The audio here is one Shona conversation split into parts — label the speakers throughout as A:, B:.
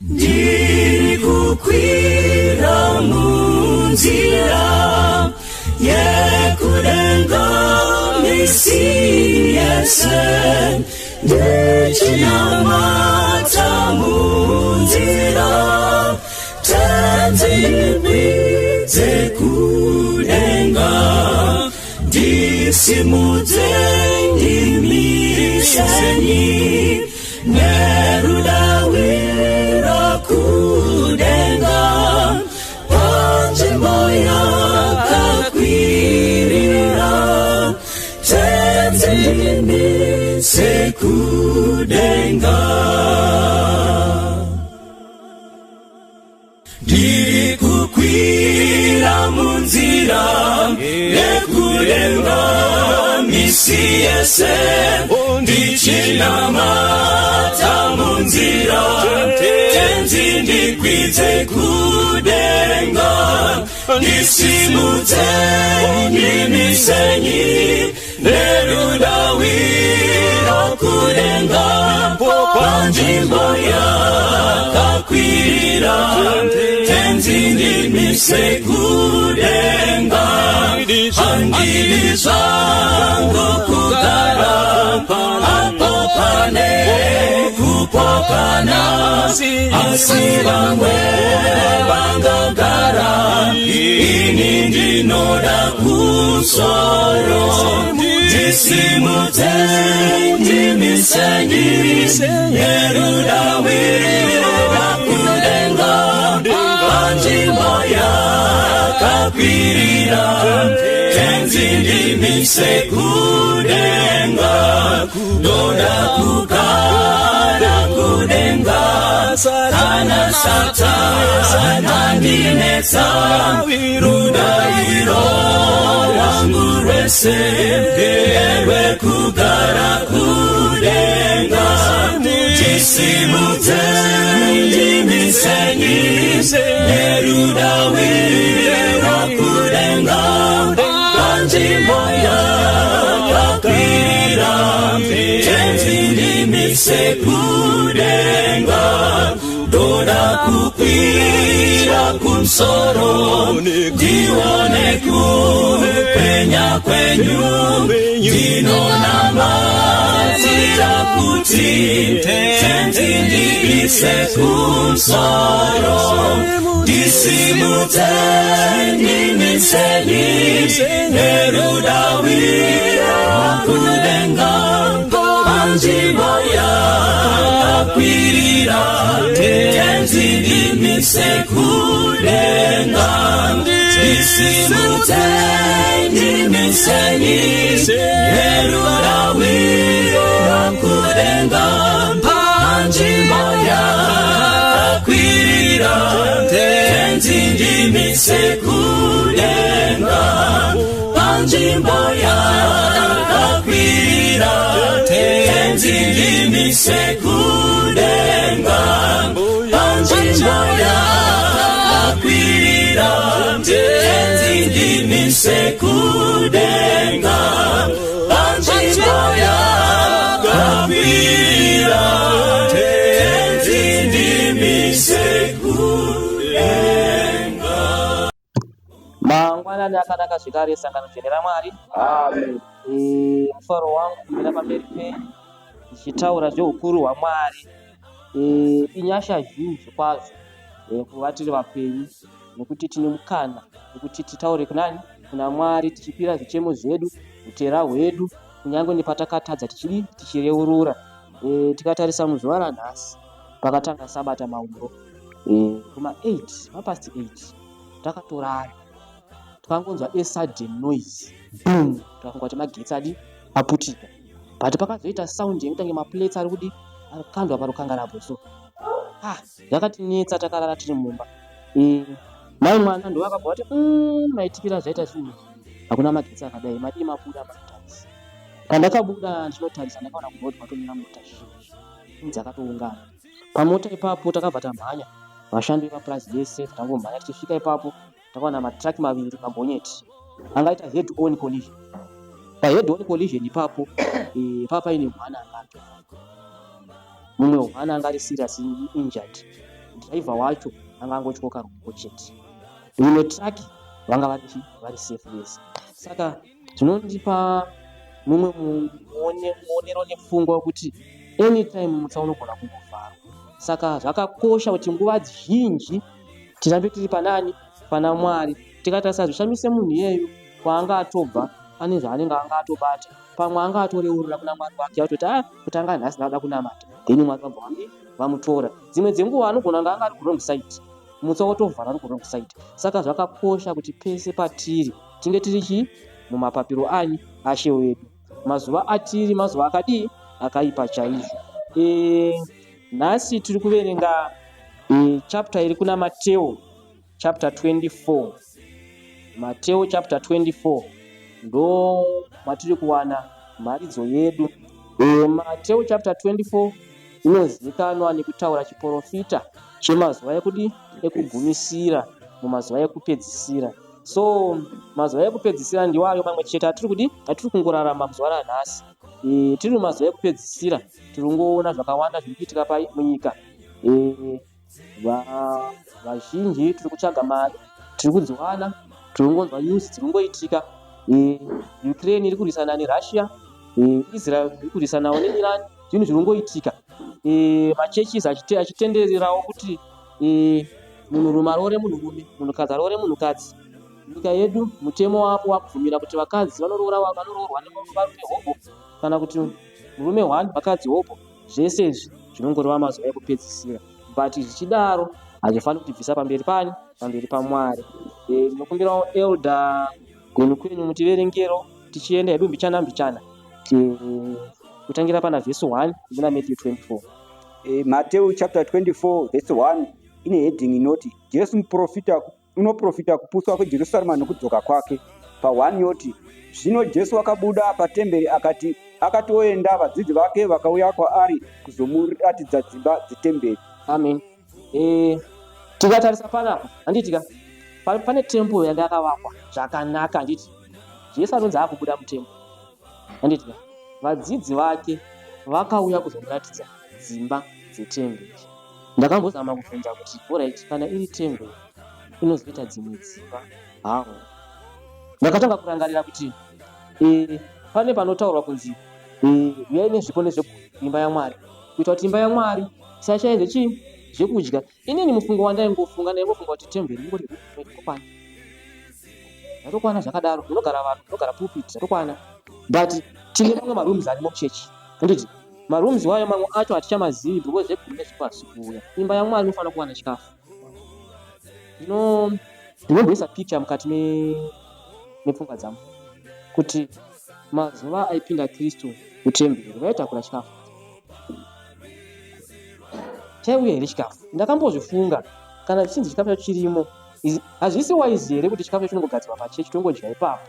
A: ndiri kukwira munzira yekudenga misi yese ndichinamata munzira tenzimidze kudenga ndisimudze ndimisenyi nerudawira kudenga panzvimbo yakakwirira tenzimise kudenga ndiri kukwira munzira yekudenga misi yese ndichinamata munzira tenzi ndikwidze kudenga ndisimudze ndimisenyi nerudawira kudenga panzvimbo yakakwirira tenzi ndimise kudenga handidi zvangu kugara apo pane kupokana asi vamwe vangagara ini ndinoda kusoro ndisimudze ndimisenyi nerudawira kudenga panzvimbo yakakwirira tenzi ndimise kudenga ndoda kugara kudenga kana satana ndinetsa rudairo rwangu rwese rwekugara kudenga ndisimudze ndimisenyi nerudawira kudenga panzvimbo yakakwirira tenzi ndimise kudenga ndoda kukwira kumusoro ndione kupenya kwenyu ndinonamatira kuti tenzi ndiise kumusoro ndisimudze ndimisenyi nerudawira kudenga panzvimbo yakakwirira tenzi ndimise kudenga ndisimudze ndimisenyi nerudawira kudenga panzvimbo yakakwirira tenzi ndimise kudenga panzvimbo yakakwirira tenzi ndimise kudenga panzvimbo yakakwirira tenzi ndimise kudenga panzvimbo yakakwirira tenzi ndimise kudenga.
B: Mangwanani akanaka zvekare sangano dzvene raMwari.
C: Amen.
B: Mufaro wangu kumira pamberi penyu ndichitaura zveukuru hwaMwari. Inyasha zhinji kwazvo kuva tiri vapenyu nekuti tine mukana nekuti titaure kunani kuna Mwari tichipira zvichemo zvedu, utera hwedu, kunyange nepatakatadza tichireurura. Tikatarisa muzuva ranhasi pakatanga sabata mauro kuma 8 mapast 8 takatorara twakangonzwa a sudden noise boom, takafunga kuti magetsi adi aputika, but pakazoita sound yekutange maplates ari kudi akandwa parukangarapo. So yakatinetsa takarara tiri mumba. Mai mwana ndo akabva kuti maitikira zvaita zvinhu hakuna magetsi akadai, madii mabuda mataxi. Pandakabuda ndinotarisa ndakaona kuti patomira mota zhinji dzakatoungana pamota ipapo. Takabva tamhanya vashandi vepapurazi yese takangomhanya tichisvika ipapo takaona matraki maviri mabhonyeti angaita head on collision. Pahead on collision ipapo papa ine mwana angato mumwe mwana anga ari serious injured, dhiraivha wacho anga angotyoka rumbo chete, rimwe traki vanga vari safe vese. Saka zvinondipa mumwe muonero nepfungwa wekuti anytime mutsa unogona kungovharwa. Saka zvakakosha kuti nguva zhinji tirambe tiri pana Mwari. Tikatarisa zvishamise munhu iyeyu kwaanga atobva ane zvaanenge anga atobata, pamwe anga atoreurura kuna Mwari wake atoti kutanga nhasi ndada kunamata, then Mwari vabva vamutora. Dzimwe dzenguva anogona anga ari kurong side, mutsa wotovhara ari kurong side. Saka zvakakosha kuti pese patiri tinge tiri mumapapiro aShe wedu. Mazuva atiri mazuva akaipa chaizvo. Nhasi tiri kuverenga chapter iri kuna Mateo chapter 24. Mateo chapter 24 ndo matiri kuwana mharidzo yedu. Mateo chapter 24 inozivikanwa nekutaura chiprofita chemazuva ekugumisira mumazuva ekupedzisira. So mazuva ekupedzisira ndiwo ayo mamwe chete atiri kungorarama muzuva ranhasi. Tiri mumazuva ekupedzisira, tiri kungoona zvakawanda zviri kuitika munyika. Vazhinji tiri kutsvaga mari, tiri kudziwana, tiri kungonzwa news dziri kungoitika. Ukraine iri kurwisana neRussia, Israel iri kurwisanawo neIran, zvinhu zviri kungoitika. Machurches achitendererawo kuti munhurume aroore munhurume, munhukadzi aroore munhukadzi. Nyika yedu mutemo wapo wakubvumira kuti vakadzi vanoroorwa nevarume hopo, kana kuti murume 1 vakadzi hopo. Zvese izvi zvinongoreva mazuva ekupedzisira, but zvichidaro hazvifaniri kutibvisa pamberi paMwari. Ndinokumbirawo elder gonu kwenyu mutiverengero tichienda hedu mbichana kutangira pana vhesi 1 muna Matthew 24.
C: Mateo chapter 24 verse 1 ine heading inoti Jesu unoprofita kupuswa kweJerusarema nokudzoka kwake. Pa1 yoti zvino Jesu akabuda patemberi akatoenda vadzidzi vake vakauya kwaari kuzomuratidza dzimba dzetemberi.
B: Amen. Tikatarisa panapa handitika pane temple yanga yakavakwa zvakanaka, handiti Jesu anonzi akubuda mutemple, handitika vadzidzi vake vakauya kuzomuratidza dzimba dzetemberi. Ndakambozama kubvunza kuti alright, kana iri temple inozoita dzimwe dzimba hawo. Ndakatanga kurangarira kuti pane panotaurwa kunzi uyai nezvipo imba yaMwari, kuita kuti imba yaMwari isashayedze zvekudya. Inini mufungo wandaingofunga kuti temberi ingotokwana, zvatokwana zvakadaro, munogara vanhu, munogara pulpit, zvatokwana. But tine mamwe marooms arimo muchechi, handiti marooms wayo mamwe acho hatichamazivi because zvegumi nezvipasi kuuya. Imba yaMwari inofanira kuwana chikafu. Ndinomboisa picture mukati mepfungwa dzangu kuti mazuva aipinda Kristu kutemberi vaitakura chikafu. Chaiuya here chikafu? Ndakambozvifunga kana zvichinzi chikafu chacho chirimo, hazvisi wise here kuti chikafu chinongogadzirwa pachechi tongodya ipapo.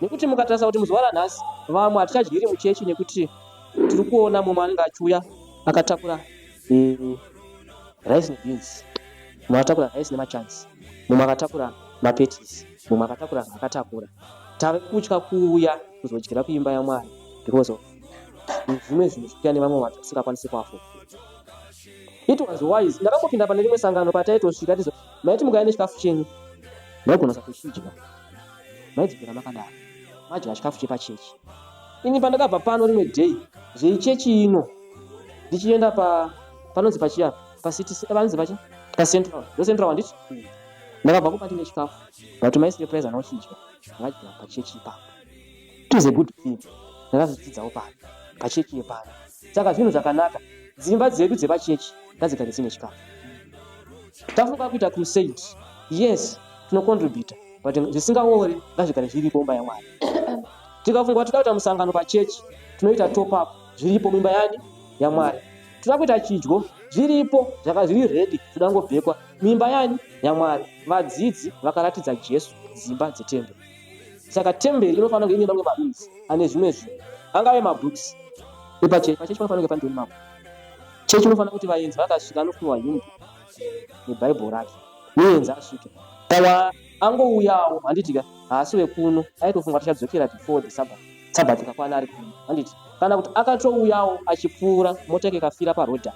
B: Nekuti mukatarisa kuti muzuva ranhasi vamwe hatichadyiri muchechi nekuti tiri kuona mumwe anenge achiuya akatakura rice nebeans, mumwe akatakura rice nemachanzi, mumwe akatakura mapetisi, mumwe akatakura zvakatakura. Tave kutya kuuya kuzodyira kuimba yaMwari because of zvimwe zvinhu zvikuya nevamwe vanhu vatisingakwanisi kuafodha. It was wise. Ndakambopinda pane rimwe sangano pataitosvika tizo maiti mukauya nechikafu chenyu maigona kuchidya, maidzipera makadaro, madya chikafu chepachechi. Ini pandakabva pano rimwe day zveichechi ino ndichienda panonzi pachiya panonzi pachi pacentral handiti ndakabva kupa ndine chikafu but maisurprise nauchidya vadya pachechi ipapo. It is a good thing. Ndakazvidzidzawo pano pachechi yepano. Saka zvinhu zvakanaka, dzimba dzedu dzepachechi ngadzigare dzine chikafu. Tafunga kuita crusade, yes tinocontributa, but zvisingaori ngazvigare zviripo mumba yaMwari. Tikafunga kuti tinoita musangano pachechi, tinoita top up zviripo mumba yaMwari. Tinoda kuita chidyo zviripo zviri ready, zvodangobhekwa mimba yaMwari. Vadzidzi vakaratidza Jesu dzimba dzetemberi. Saka temberi inofanira kunge ine mamwe marooms ane zvimwe zvinhu, angave mabooks. Pachechi panofanira kunge pane mabhuku. Chechi inofanira kuti vaenzi vakasvika anofunwa hymn nebhaibheri rake, muenzi asvike kana angouyawo handitika haasi wekuno aitofunga tichadzokera before the sabbath ikakwana ari kuno, handiti kana kuti akatouyawo achipfuura mota yake ikafira parodha,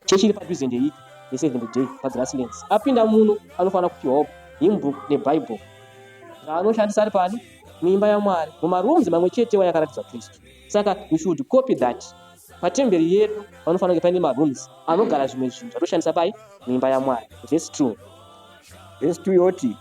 B: chechi iri padhuze ndeiki ye7th day padzilasilence apinda muno anofanira kupiwawo hymnbook nebhaibheri zvaanoshandisa ari pani muimba yaMwari mumarooms mamwe chetewo yakaratidzwa Kristu. Saka we should copy that. Patemberi yedu panofanira kunge paine marooms anogara zvimwe zvinhu zvatoshandisa pai muimba yaMwari. Verse 2
C: yoti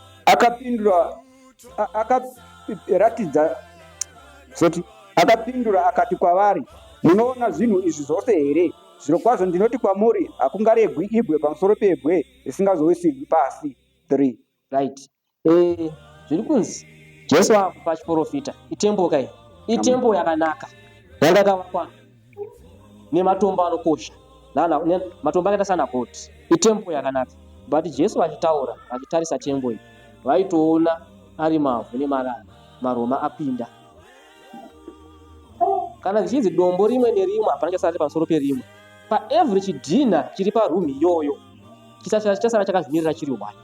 C: akapindura akati kwavari, munoona zvinhu izvi zvose here? Zvirokwazvo ndinoti kwamuri, hakungaregwi ibwe pamusoro pebwe risingazowisirwi pasi. 3
B: right. Zviri kunzi Jesu akupa chiprofita itembo kai, itembo yakanaka yanga yakavakwa nematombo anokosha, matombo akaita sana goti, itembo yakanaka. But Jesu achitaura achitarisa tembo iyi vaitoona ari mavhu nemarara, maroma apinda. Kana zvichinzi dombo rimwe nerimwe hapana chasara pamusoro perimwe, paevhuri chidhina chiri parumi iyoyo chichasara chakazvimirira chiri wani,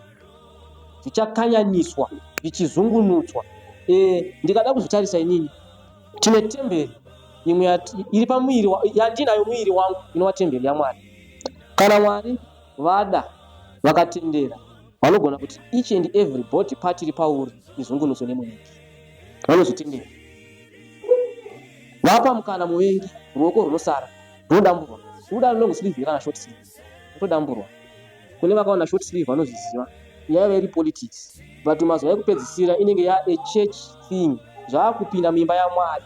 B: zvichakanyaniswa zvichizungunutswa. Ndikada kuzvitarisa inini, tine temberi imwe iri pamwiri yandinayo mwiri wangu inova temberi yaMwari. Kana Mwari vada vakatendera vanogona kuti each and every body part iri pauri izungunutswe nemuvengi, vanozvitendera. Vapa mukana muvengi, ruoko runosara runodamburwa. Ruda long sleeve kana short sleeve rutodamburwa. Kune vakaona short sleeve vanozviziva yaiva iri politics, but mazuva ekupedzisira inenge a church thing. Zvakupinda muimba yaMwari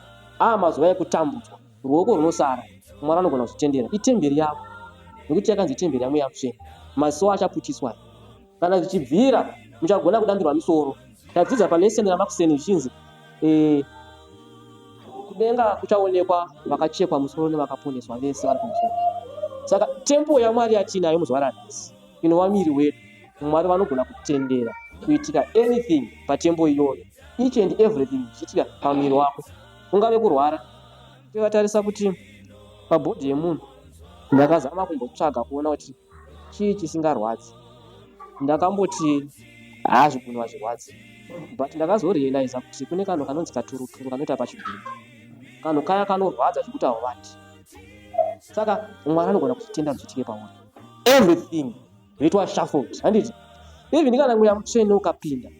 B: mazuva ekutambudzwa, ruoko runosara Mwari anogona kuzvitendera. Itemberi yako nekuti yakanzi itemberi yaMweya Mutsvene, maziso achaputiswa. Kana zvichibvira muchagona kudambirwa misoro. Tadzidza paneseni ramakuseni zvichinzi kudenga kuchaonekwa vakachekwa musoro nevakaponeswa vese vari kumusoro. Saka tempo yaMwari yatinayo muzuva ranhasi inova miri wedu. Mwari vanogona kutendera kuitika anything patempo iyoyo, each and everything zvichiitika pamwiri wako. Ungave kurwara, tikatarisa kuti pabhodhi yemunhu ndakazama kumbotsvaga kuona kuti chii chisingarwadzi. Ndakamboti zvigunu hazvirwadzi, but ndakazorealiza kuti kune kanhu kanonzi katuruturu kanoita pachigunu, kanhu kaya kanorwadza zvekuti hauvati. Saka Mwari anogona kutitenda zvichitike pauri, everything zvoitwa shuffled. Handiti even kana Mweya Mutsvene ukapinda,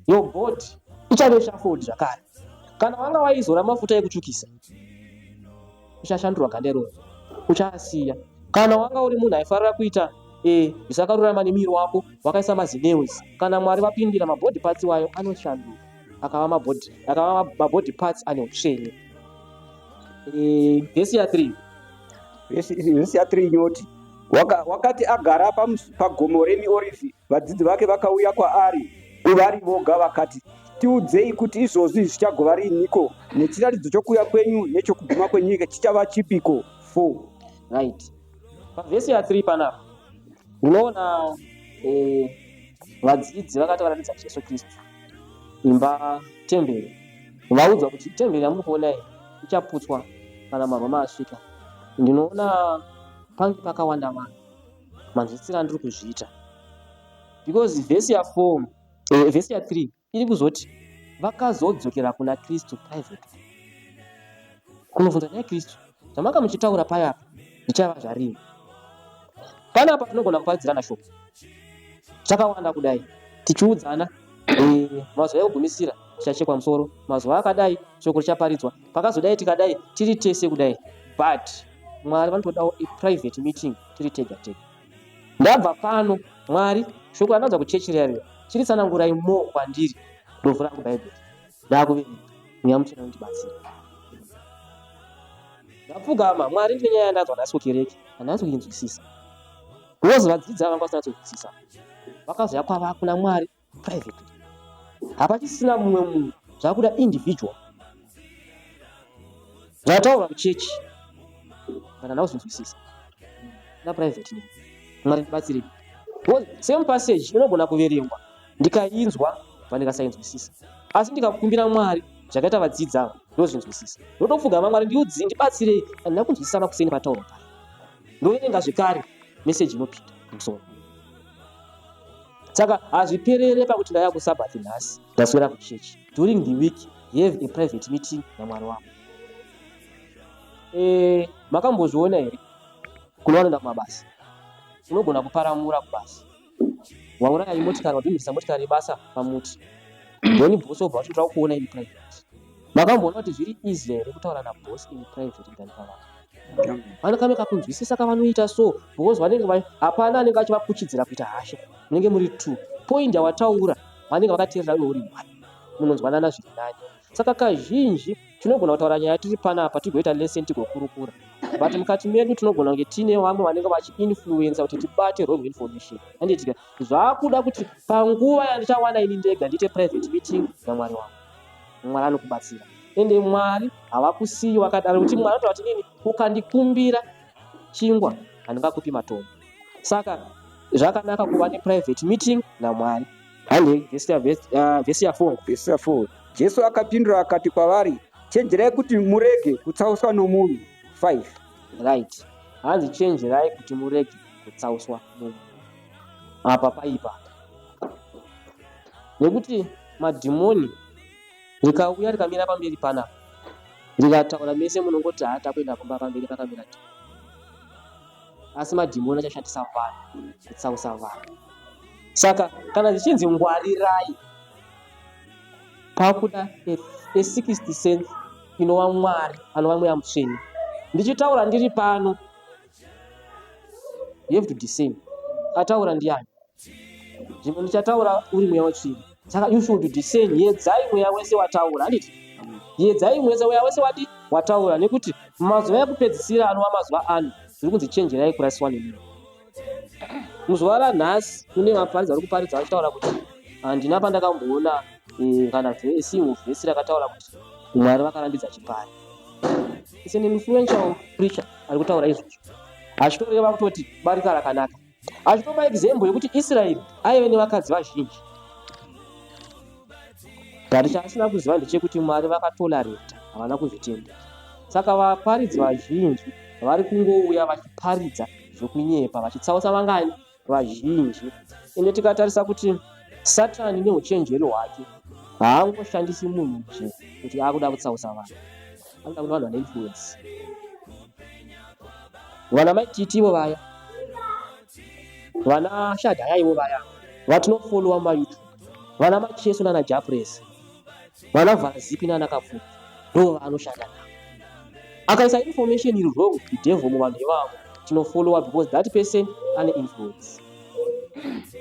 B: your body ichave shuffled zvakare. Kana wanga waizora mafuta ekutsvukisa uchashandurwa ganda iroro, uchasiya. Kana wanga uri munhu aifarira kuita zvisakarurama nemiri wako, wakaisa mazinewis, kana Mwari vapindira mabody parts wayo anoshandurwa akava mabody parts ane utsvene. Vhesi ya3
C: inoti, wakati agara pagomo reMiorivhi, vadzidzi vake vakauya kwaari uvari voga vakati, tiudzei kuti izvozvi zvichagova riiniko, nechiratidzo chokuuya kwenyu nechokuguma kwenyika chichava chipiko. 4
B: right. Pavhesi ya3 panapa unoona vadzidzi vakati varatidza Jesu Kristu imba temberi, vaudzwa kuti temberi yamuri kuona iyi ichaputswa kana maroma asvika. Ndinoona pange pakawanda vanhu manzwisira ndiri kuzviita, because vhesi ya3 iri kuzoti vakazodzokera kuna Kristu privately, kunobvunza naye Kristu zvamanga muchitaura payapa zvichava zvarini. Panapa tinogona kuparidzirana shoko chakawanda kudai, tichiudzana mazuva ekugumisira tichachekwa musoro, mazuva akadai shoko richaparidzwa, pakazodai tikadai tiri tese kudai. But Mwari vanotodawo private meeting tiri tega tega. Ndabva pano Mwari shoko randauza kuchechi rero chiritsanangurai more kwandiri, ndobvu rangu Bhaibheri ndakuverenga. Mweya Mutsvene unondibatsira. Ndapfugama, Mwari ndiye nyaya yandanzwa nhasi kukereke, handasi kuinzwisisa. Because vadzidzi ava vasinatsoinzwisisa, vakazoya kwava kuna Mwari privately, hapachisina mumwe munhu, zvakuda individual. Zvataurwa kuchechi kana handau kuzvinzwisisa na private name. Mwari ndibatsire. Same passage inogona kuverengwa ndikainzwa pandikasainzwisisa, asi ndikakumbira Mwari zvakaita vadzidzi ava ndozvinzwisisa, ndotopfugama, Mwari ndiudzei, ndibatsirei, handina kunzwisisa makuseni pataurwa pari. Ndoverenga zvekare meseji inopinda musoro. Saka hazviperere pakuti ndaya kuSabbath nhasi ndaswera kuchechi. During the week have a private meeting naMwari wako. Makambozviona here kuno vanoenda kumabasa, unogona kuparamura kubasa wauraya imotikari wadhindisa motikari basa pamuti then bosi obva kuti ndira kuona in private. Makamboona kuti zviri easy here kutaura nabosi in private than pavanhu. Vanokameka kunzwisisa kavanoita so because vanenge hapana anenge achivapuchidzira kuita hasha. Munenge muri 2 point yawataura vanenge vakateerera iwe uri 1 munonzwanana zviri nani. Saka kazhinji tinogona kutaura nyaya tiri panapa tigoita lesson tigokurukura but mukati medu tinogona kunge tine vamwe vanenge vachiinfluensa kuti tibate wrong information. Handitika zvakuda kuti panguva yandichawana ini ndega ndiite private meeting naMwari wangu. Mwari anokubatsira ende Mwari havakusiyi wakadaro kuti Mwari anotaura kuti nini ukandikumbira chingwa handingakupi matombo. Saka zvakanaka kuva neprivate meeting naMwari. Hande vesi ya 4.
C: Jesu akapindura akati kwavari, chenjerai kuti murege kutsauswa nomunhu. 5.
B: Right. Hanzi chenjerai kuti murege kutsauswa nomunhu. Apa paipa. Nekuti madhimoni rikauya rikamira pamberi panapa rikataura mese munongoti hata kuenda kumba pamberi pakamira ti. Asi madhimoni achashandisa vanhu kutsausa vanhu. Saka kana zichinzi ngwarirai pakuda a 60th sense inova Mwari anova mweya mutsvene. Ndichitaura ndiri pano you have to discern. Ataura ndiani? Zvimwe ndichataura uri mweya mutsvene. Saka you should discern. Yedzai mweya wese wataura. Handiti? Yedzai mweya wese wataura nekuti mazuva ekupedzisira anova mazuva ano zviri kunzi chenjerai kurasiswa nemunhu. Muzuva ranhasi kune vaparidzi vari kuparidza vachitaura kuti handina pandakamboona kana vhesi rakataura kuti Mwari vakarambidza chipari. It's an influential preacher ari kutaura izvozvo. Achitoreva kutoti barika rakanaka. Achitopa example yekuti Israeri aive nevakadzi vazhinji. But chaasina kuziva ndechekuti Mwari vakatolereta, havana kuzvitenda. Saka vaparidzi vazhinji vari kungouya vachiparidza zvokunyepa vachitsausa vangani vazhinji. Ende tikatarisa kuti Satani neuchenjeri hwake haangoshandisi munhu nje kuti akuda kutsausa vanhu. Anoda kuti vanhu vane influence. Vana maititivo vaya, vana Shadhaya ivo vaya, vatinofollowa mumaYouTube, vana Macheso nana Japresi, vana Vhazipi nana Kafuku, ndo vanoshanda navo. Akaisa information iri wrong, the devil muvanhu ivavo tinofollowa because that person ane influence.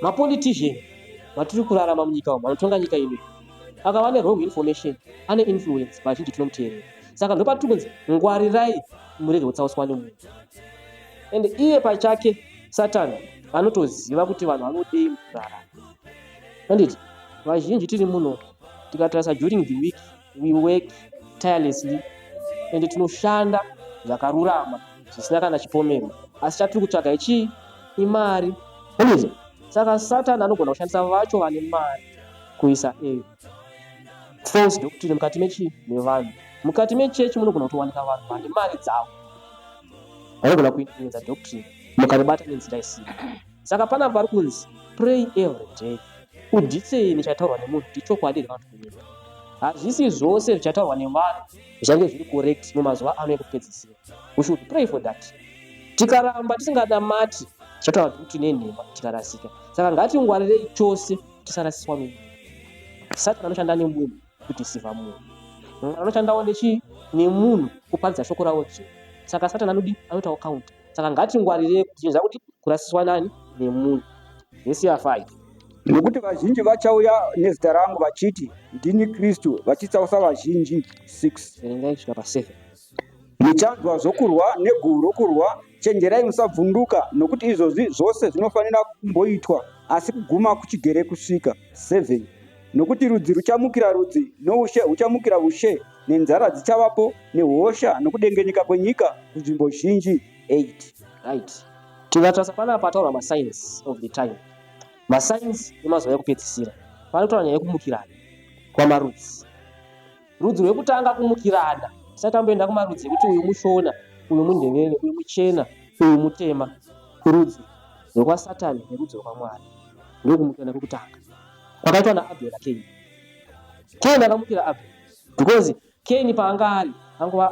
B: Mapolitician matiri kurarama munyika umu vanotonga nyika ino akava ne wrong information ane influence vazhinji tinomuteerera. Saka ndopatiri kunzi ngwarirai murege kutsauswa nemunhu. Ende iye pachake Satani anotoziva kuti vanhu vanodei mukurarama. Handiti vazhinji tiri muno tikatarisa during the week we work tirelessly ende tinoshanda zvakarurama zvisina kana chipomero, asi chatiri kutsvaga ichi imari. Handiti saka Satani anogona kushandisa vacho vane mari kuisa false doctrine mukati mevanhu. Mukati mechechi munogona kutowanika vanhu vane mari dzavo vanogona kuinfluenza doctrine mukaribata nenzira isiri. Saka pana vari kunzi pray every day. Udhitsei nechataurwa nemunhu ndichokwadi here vanhu kunyika. Hazvisi zvose zvichataurwa nevanhu zvichange zviri correct mumazuva ano ekupedzisira. We should pray for that. Tikaramba tisingadamati tichataura kuti nenhema tikarasika. Saka ngatingwarirei chose tisarasiswa nemunhu. Satani anoshanda nemunhu kudhisiva munhu. Anoshandawo nemunhu kuparidza shoko rawo dzvene. Saka Satani anoitawo counter. Saka ngatingwarirei kuchinza kuti kurasiswa nani nemunhu. Vesi ya 5.
C: Nokuti vazhinji vachauya nezita rangu vachiti ndini Kristu vachitsausa vazhinji. 6.
B: Verengai kusvika pa7.
C: Muchanzwa zvokurwa neguru rokurwa, chenjerai musabvunduka, nokuti izvozvi zvose zvinofanira kumboitwa, asi kuguma kuchigere kusvika. 7. Nokuti rudzi ruchamukira rudzi, noushe huchamukira ushe, nenzara dzichavapo, nehosha nokudengenyeka kwenyika kunzvimbo zhinji. 8.
B: Right. Tikatarisa panapa taura masigns of the time. Masigns emazuva ekupedzisira. Panotaura nyaya yekumukirana kwamarudzi. Rudzi rwekutanga kumukirana. Tisatamboenda kumarudzi ekuti uyu mushona, uyu mundevere, uyu muchena, uyu mutema. Rudzi rwekwaSatani nerudzi rwekwaMwari ndokumukirana kwekutanga. Kwakaitwa naAbheri naKaini. Kaini akamukira Abheri because Kaini paanga ari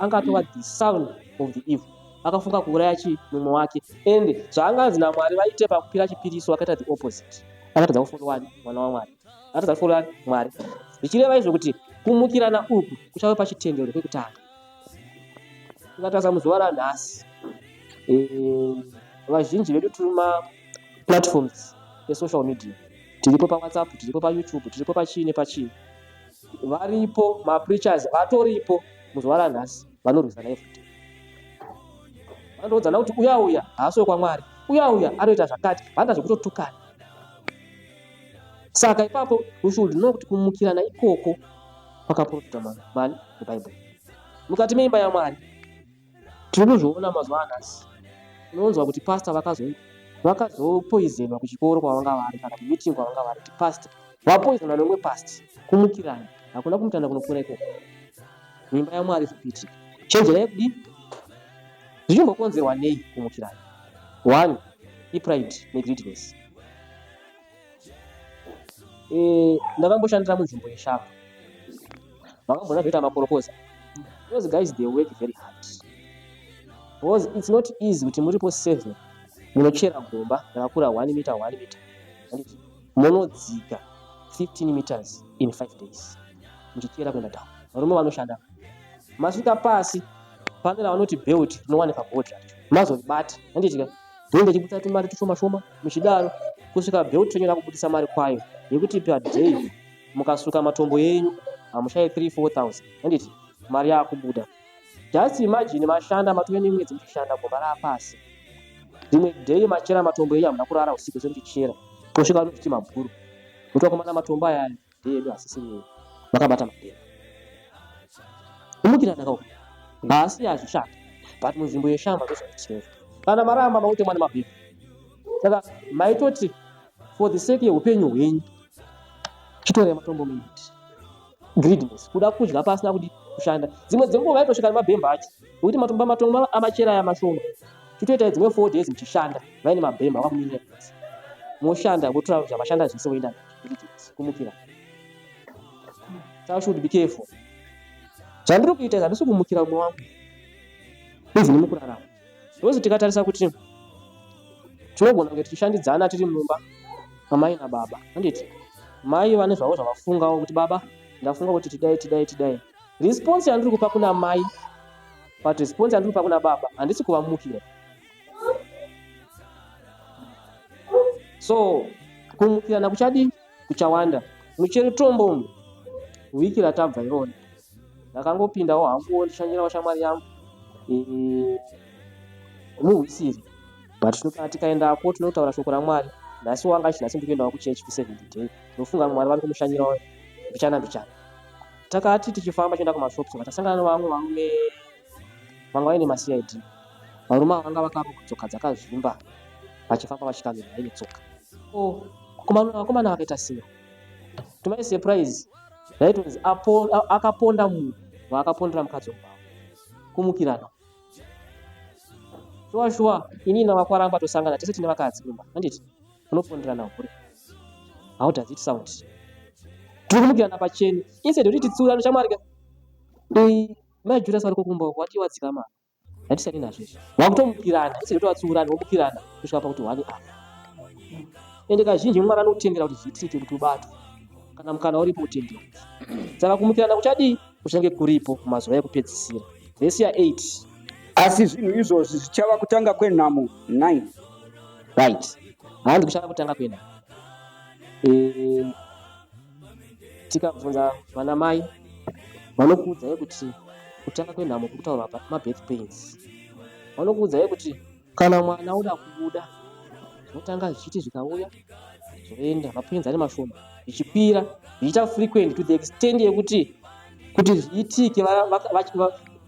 B: angatova the son of the evil. akafunga kuuraya mumwe wake, ende zvaanganzi naMwari vaite pakupira chipiriso vakaita the opposite, akatadza kufolowa mwana waMwari, akatadza kufolowa Mwari, zvichireva izvo kuti kumukirana uku kuchave pachitendero pekutanga. Tikatarisa muzuva ranhasi, vazhinji vedu tiri maplatforms esocial media, tiripo paWhatsApp, tiripo paYouTube, tiripo pachii nepachii, varipo mapreachers vatoripo muzuva ranhasi vanorwisana everyday, vandoudzana kuti uya haasi wekwaMwari, uya anoita zvakati, vanoita zvekutotukana. Saka ipapo we should know kuti kumukirana ikoko kwakaprofita mani mubhaibheri. Mukati meimba yaMwari tiri kuzviona mazuva anhasi, unonzwa kuti pastor vakazopoizenwa kuchikoro kwavanga vari kana kumeeting kwavanga vari, kuti pastor vapoizenwa nomwe pastor. Kumukirana hakuna kumutanda kunopfuura ikoko muimba yaMwari zvipitika. Chenjerai kudii? Zvichimbokonzerwa nei kumukirana? 1 ipride negreediness. Ndakamboshandira munzvimbo yeshapa, vakambona zvoita maporopoza. Those guys they work very hard because it's not easy kuti muripo 7 munochera gomba rakakura 1 meter handiti munodzika 15 meters in 5 days muchichera kuenda down. Varume vanoshanda masvika pasi panera vanoti belt rinowanika bhodhi racho mazoribata handiti ndinenge chibudisa tumari tushoma muchidaro kusvika belt renyora kubudisa mari kwayo yekuti per day mukasuka matombo yenyu hamushayi 3-4,000 handiti mari yakubuda. Just imagine mashanda matweni mwedzi muchishanda gomba rapasi, rimwe day machera matombo yenyu hamuna kurara usiku semuchichera kusvika kuti mabhuru mutokomana matombo aya ndeedu asisiri makabata madera. Kumukirana kauku asi hazvishanda, but munzvimbo yeshamba ndozvaitirezvo. Kana maramba maute mwana mabhebhi, saka maitoti for the sake yeupenyu hwenyu chitorei matombo muiti. Greediness, kuda kudya pasina kudi kushanda. Dzimwe dzenguva vaitosvika nemabhemba acho nokuti matombo amachera aya mashoma, chitoitai dzimwe 4 days muchishanda vaine mabhemba vakumirira moshanda motora zvavashanda zvese voenda kumukira. So I should be careful. Zvandiri kuita handisi kumukira mumwe wangu izvi nemukurarama, because tikatarisa kuti tinogona kunge tichishandidzana tiri mumba mamai nababa handiti mai vane zvavo zvavafungawo kuti baba ndafunga kuti tidai. Response yandiri kupa kuna mai but response yandiri kupa kuna baba handisi kuvamukira. So kumukirana kuchadi kuchawanda. Mucheri tombo wiki ratabva irona ndakangopindawo hangu ndishanyirawo shamwari yangu muhwisiri, but kana tikaendako tinotaura shoko raMwari. Nhasi wanga ndinatoendawo kuchechi ku7 day ndofunga Mwari vari kumushanyirawo mbichana. Takati tichifamba tichienda kumashopu tasangana nevamwe varume vanga vaine maCID. Varume vanga vakarukwa tsoka dzakazvimba vachifamba vachikamira vaine tsoka. Vakomana vakaita sei? To my surprise ndaitonzi akaponda munhu vaakapondera mukadzi wavo. Kumukirana shuwa inini navakwaramba tosangana tese tine vakadzi kumba handiti unoponderana kuri. How does it sound? Tiri kumukirana pacheni instead kuti titsiurane chamarika maJudasi vari kukumba wati wadzika mari hatisati nazvo izvi vakutomukirana instead kuti vatsiurane vomukirana kusvika pakuti wani afa. Ende kazhinji Mwari anotendera kuti zviitike kuti ubatwe kana mukana uripo utendera. Saka kumukirana kuchadii kuchange kuripo mumazuva ekupedzisira. Vhesi ya8
C: asi zvinhu izvozvi zvichava kutanga kwenhamo 9
B: right, handi kuchava kutanga kwenhamo. Tikabvunza vana mai vanokuudzai kuti kutanga kwenhamo kukutaura mabirth pains. Vanokuudzai kuti kana mwana uda kubuda zvotanga zvichiti zvikauya zvoenda mapains ari mashoma zvichikwira zvichiita frequent to the extent yekuti zviitike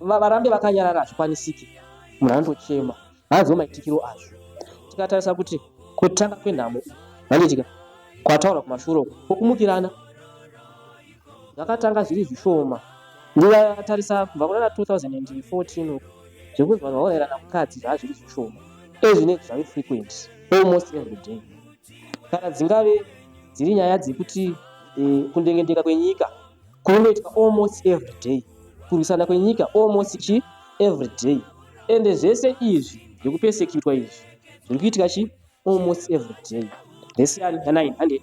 B: varambe vakanyarara hazvikwanisiki, munhu anotochema hazivo maitikiro azvo. Tikatarisa kuti kutanga kwenhamo handitika kwataura kumashure kwokumukirana zvakatanga zviri zvishoma. Ndikatarisa kubva kuna 2014 zvekunzi vanhu vaurayirana mukadzi zvava zviri zvishoma, ezvinezvi zvave frequent almost every day. Kana dzingave dziri nyaya dzekuti kundengendeka kwenyika kunoitika almost every day, kurwisana kwenyika almost every day. ende zvese izvi zvekupesekitwa izvi zviri kuitika almost every day. Vhesi 900.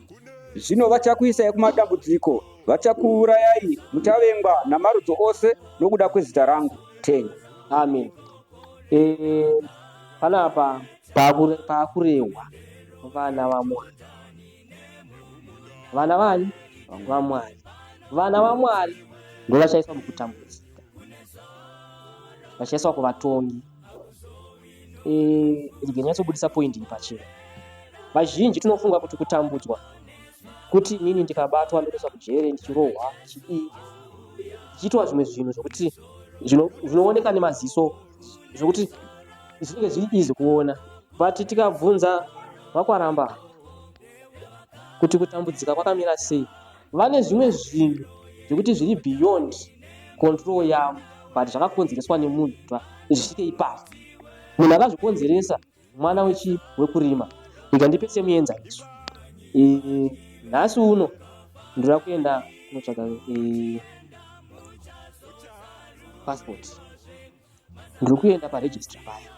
C: Zvino vachakuisai kumadambudziko, vachakuurayai, muchavengwa namarudzi ose nokuda kwezita rangu. 10.
B: Amen. Panapa paakurehwa vana vaMwari. Vana vani? vaMwari. Vana vaMwari ndo vachaiswa mukutambudzika, vachaiswa kuvatongi. Ndigenyatsobudisa poindi iyi pachena. Vazhinji tinofunga kuti kutambudzwa kuti inini ndikabatwa ndoiswa kujere, ndichirohwa, ndichiitwa zvimwe zvinhu zvokuti zvinooneka nemaziso, zvokuti zvinenge zviri izi kuona. But tikabvunza vakwaramba kuti kutambudzika kwakamira sei, vane zvimwe zvinhu zvokuti zviri beyond control yavo, but zvakakonzereswa nemunhu kuti zvisvike ipapo. Munhu akazvikonzeresa, mwana wekurima, ikandipe semuenzaniso. Nhasi uno ndiri kuenda kunotsvaga passport, ndiri kuenda paregistrar paya.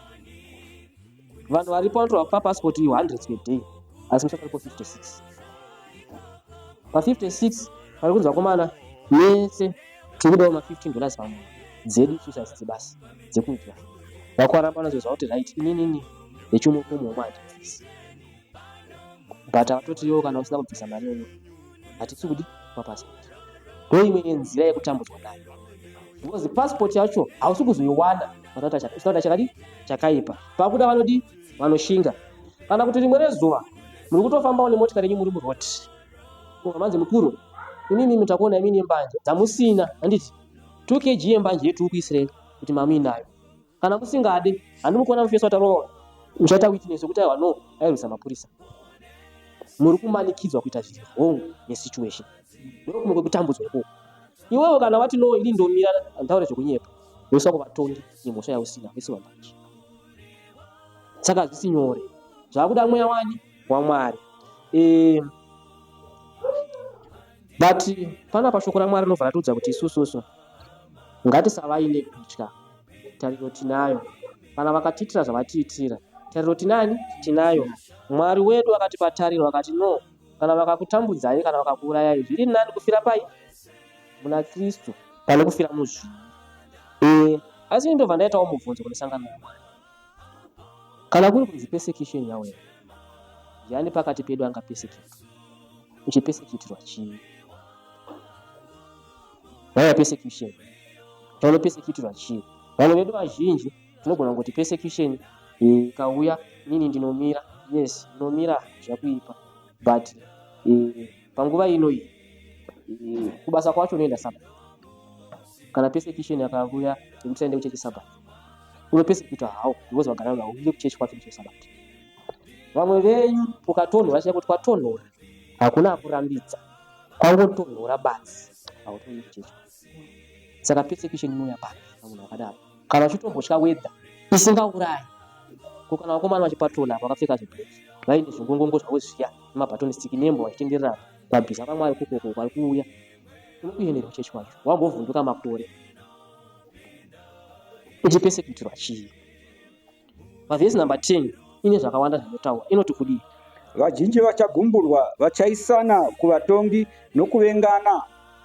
B: Vanhu varipo vanotorwa papassport iyi 100 per day, asi muchakaripo 56. Pa56 pari kunzi vakomana mese tikudawo $15 pamunhu, dzedu susa basi dzekudya. Vakwaramba vanozozva kuti right, inini ndechimukomo mwandibvisa, but atotiwo kana usina kubvisa mari yoyo hatisi kudi papassport. Ndo imwe yenzira yekutambudzwa nayo, because passport yacho hausi kuzoiwana usina chakadi chakaipa. Pakuda vanodi vanoshinga, kana kuti rimwe rezuva muri kutofambawo nemotikari yenyu muri muroti, manzi mukuru, inini mutakuona imini mbanje dzamusina, handiti 2 kg yembanje yetu ukuisirei kuti mami nayo. Kana musingade handimukuona mufesa watarowa, muchaita witness yokuti aiwa no airwisa mapurisa. Muri kumanikidzwa kuita zviri wrong nesituation. Ndiko kumwe kwekutambudzwa ikoko. Iwewe kana wati no, ini ndomira ndaure zvokunyepa, yoiswa kuvatongi nemhosva yausina vese vambanje. Saka zvisi nyore, zvakuda mweya wani waMwari. But panapa shoko raMwari rinobva ratudza kuti isusu ngatisavaine kutya. Tariro tinayo, kana vakatiitira zvavatiitira, tariro tinayo. Mwari wedu akatipa tariro, akati no, kana vakakutambudzai kana vakakuurayai, zviri nani kufira pai muna Kristu pane kufira muzvinhu. Asi ndobva ndaitawo mubvunzo kunosangana naMwari. Kana kuri kunzi persecution yawe, yani pakati pedu angapesekitwa, uchipesekitirwa chii? Waya persecution, taunopesekitirwa chii? Vanhu vedu vazhinji tinogona kuti persecution ikauya, nini ndinomira, yes ndinomira zvakuipa, but panguva inoyi kubasa kwacho unoenda Sabbath. Kana persecution yakauya yekuti aende kuchechi Sabbath, unopesekitwa hawo because wagara nawo uye kuchechi kwacho Sabbath. Vamwe venyu ukatonhora chako kuti kwatonhora hakuna kurambidza, kwangotonhora basi, hautoyi kuchechi. Saka persecution inouya pano vanhu vakadaro. Kana uchitombotya weather isingaurayi, kana vakomana vachipatrola vakapfeka zvibheki vaine zvingongongo zvavo zviya nemabhatoni stiki nembo vachitenderera pabhiza paMwari kokoko vari kuuya, unokuendera kuchechi kwacho wambovhunduka makore, uchipesekitirwa chii? Pavhesi namba 10 ine zvakawanda zvinotaura, inoti kudii?
C: Vazhinji vachagumburwa, vachaisana kuvatongi nokuvengana.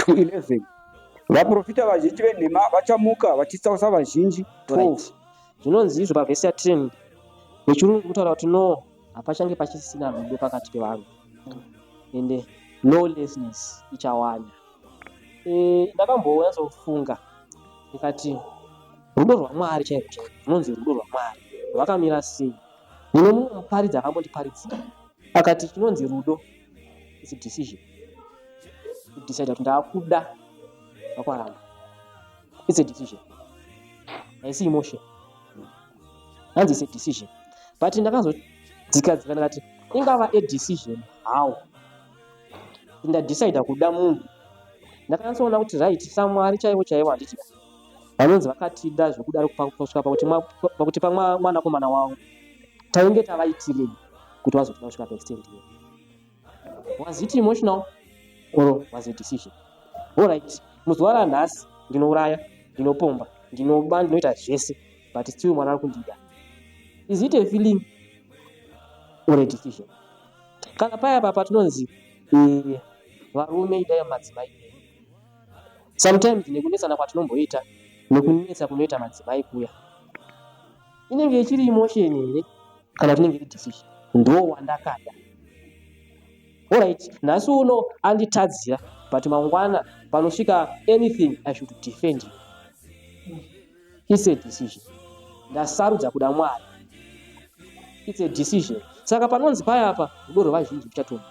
C: 11. Vaprofita vazhinji venhema vachamuka vachitsausa vazhinji.
B: 12. Zvinonzi izvo pavhesi 10 nechirungu kutaura kuti no, hapachange pachisina rudo pakati pevanhu, ende lawlessness ichawanda. Ndakambonyatsofunga ndikati rudo rwaMwari chaizvo chaizvo, runonzi rudo rwaMwari rwakamira sei? Mune mumwe muparidzi akambondiparidzira akati chinonzi rudo is a decision. Kudecide kuti ndakuda vakwaramba, it's a decision, haisi emotion, hanzi it's a decision. But ndakazodzikadzika ndakati ingava a decision how ndadecide kuda munhu, ndakanatsoona kuti right saMwari chaivo chaivo handiti vanonzi vakatida zvokudaro kusvika pakuti pamwanakomana wavo tainge tavaitirei kuti vazotida kusvika paextend hiyo. Was it emotional or was it a decision? All right, muzuva ranhasi ndinouraya, ndinopomba, ndinoba, ndinoita zvese, but still mwana kundida. Is it a feeling or a decision? Kana paya papa tinonzi varume idai madzimai. Sometimes nekunetsana kwatinomboita nekunetsa kunoita madzimai kuya inenge ichiri emotion here kana tinenge iri decision ndo wandakada. Alright, nhasi uno anditadzira but mangwana panosvika anything I should defend you. It's a decision. Ndasarudza kuda Mwari. It's a decision. Saka panonzi paya apa rudo rwazhinji ruchatonga.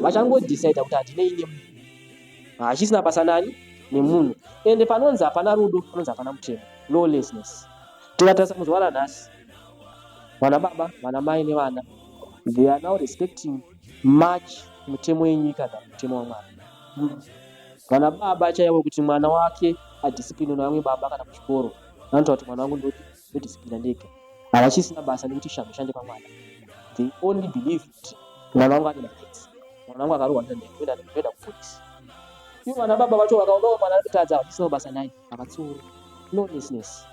B: Vachangodecide kuti handinei nemunhu. Hachisina basa nani nemunhu. Ende panonzi hapana rudo, panonzi hapana mutemo. Lawlessness. Tikatarisa muzuva ranhasi, vana baba, vana mai nevana, they are now respecting much mutemo yenyika than mutemo waMwari. Vana baba chaivo kuti mwana wake adiscipline nevamwe baba kana kuchikoro, anotaura kuti mwana wangu ndodisciplina ndege. Havachisina basa nekuti shambo shande paMwari. They only believe kuti mwana wangu ane magetsi, mwana wangu akarohwa ndoenda kupolisi. Ivo vana baba vacho vakaonawo mwana arikutadza havachisina basa naye, havatsiuri. Lawlessness.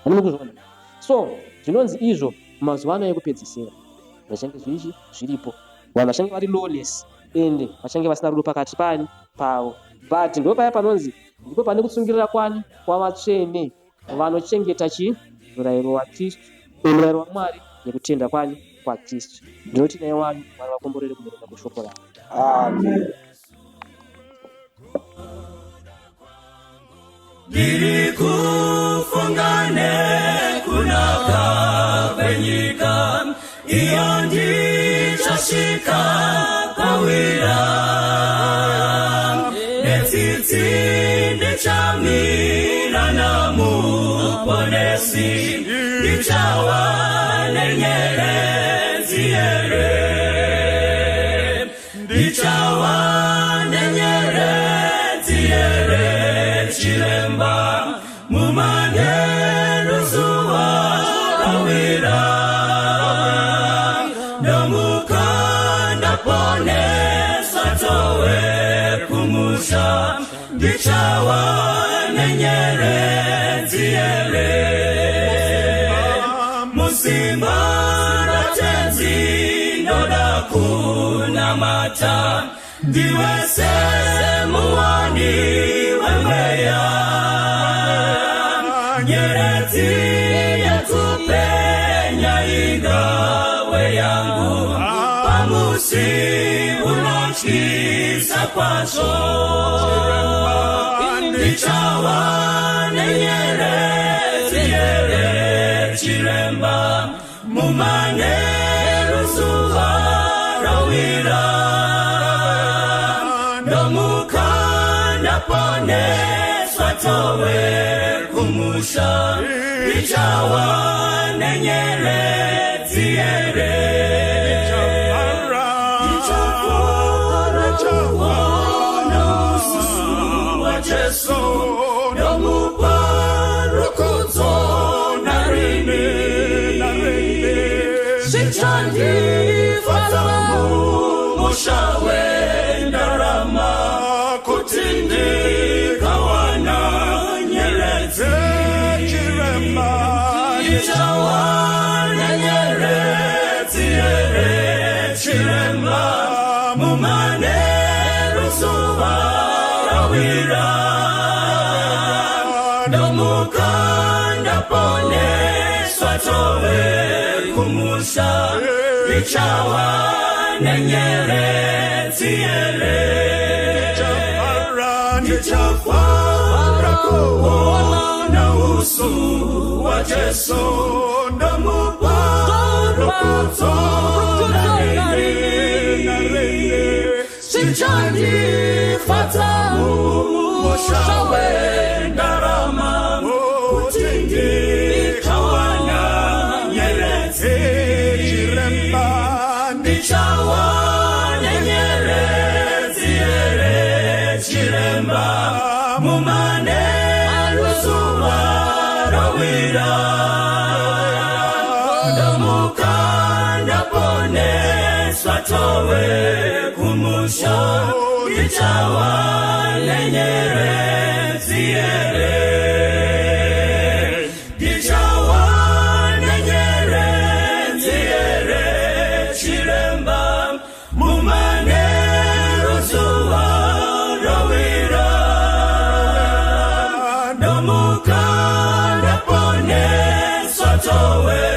B: Hamunokuzviona. So zvinonzi izvo mazuva ano ekupedzisira vachange zviripo, vanhu vachange vari lawless ende vachange vasina rudo pakati pavo. But ndo paya panonzi ndipo pane kutsungirira kwani kwavatsvene vanochengeta murayiro waKristu, murayiro waMwari nekutenda kwani kwaKristu. Ndinoti naye wanyu Mwari vakomborere kuverenga kweshoko ravo.
C: Amen.
A: Dirikufungane kunaka kwenyika iyo ndichasvika pawira netsitsi ndichamira namuponesi ndichawa nenyeredzi here ndichawa nenyeredzi here chiremba mumanheru zuva rawira ndomuka ndaponeswa towe kumusha ndichawa nenyeredzi here musimba ndatenzi ndoda kunamata ndiwe semuwani wemweya nyeredzi yekupenya ingawe yangu pamusi unotyisa kwazvo ndichawa nenyeredzi here chiremba mumanheru zuva rawira ndomuka ndaponeswa towe kumusha ndichawa nenyeredzi here ndichafara kuona ususu wa Jesu ndomupa rukudzo narini zvichandifadza mumusha wendarama kuti ndikawana nyeredzi chiremba ndichawa nenyeredzi here chiremba mumanheru zuva rawira ndomuka ndaponeswa towe kumusha ndichawa nenyeredzi here ndichafara kuona usu wa Jesu ndomupa rukudzo narini zvichandifadza mumusha wendarama kuti ndikawana nyeredzi chiremba ndichawa nenyeredzi here chiremba mumanheru zuva rawira ndomuka ndaponeswa towe kumusha ndichawa nenyeredzi here ndichawa towe